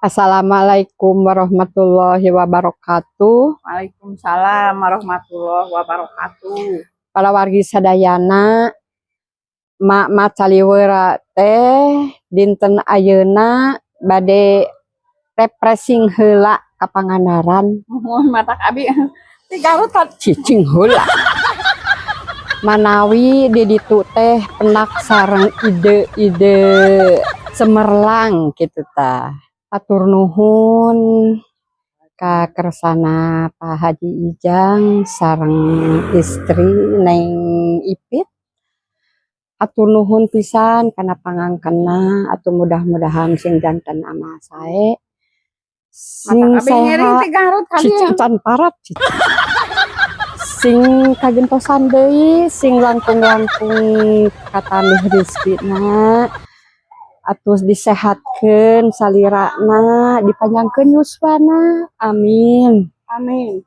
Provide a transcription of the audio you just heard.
Assalamualaikum warahmatullahi wabarakatuh. Waalaikumsalam warahmatullahi wabarakatuh. Para wargi sadayana, mak caliwera teh dinten ayeuna bade refreshing heula ka Pangandaran. Mata abi ti Garut Cicing heula. Manawi di ditu teh penak sareng ide-ide cemerlang kitu tah. Atur nuhun ka kersana Pak Haji Ijang sareng istri Neng Ipit. Atur nuhun pisan kana pangangkenna, atuh mudah-mudahan sing janten ama sae. Sing sehat cicitan parat sing kagentosan deui, sing langkung-langkung katamih rezekina. Atus disehatkeun salirana, dipanjangkeun yuswana. Amin. Amin.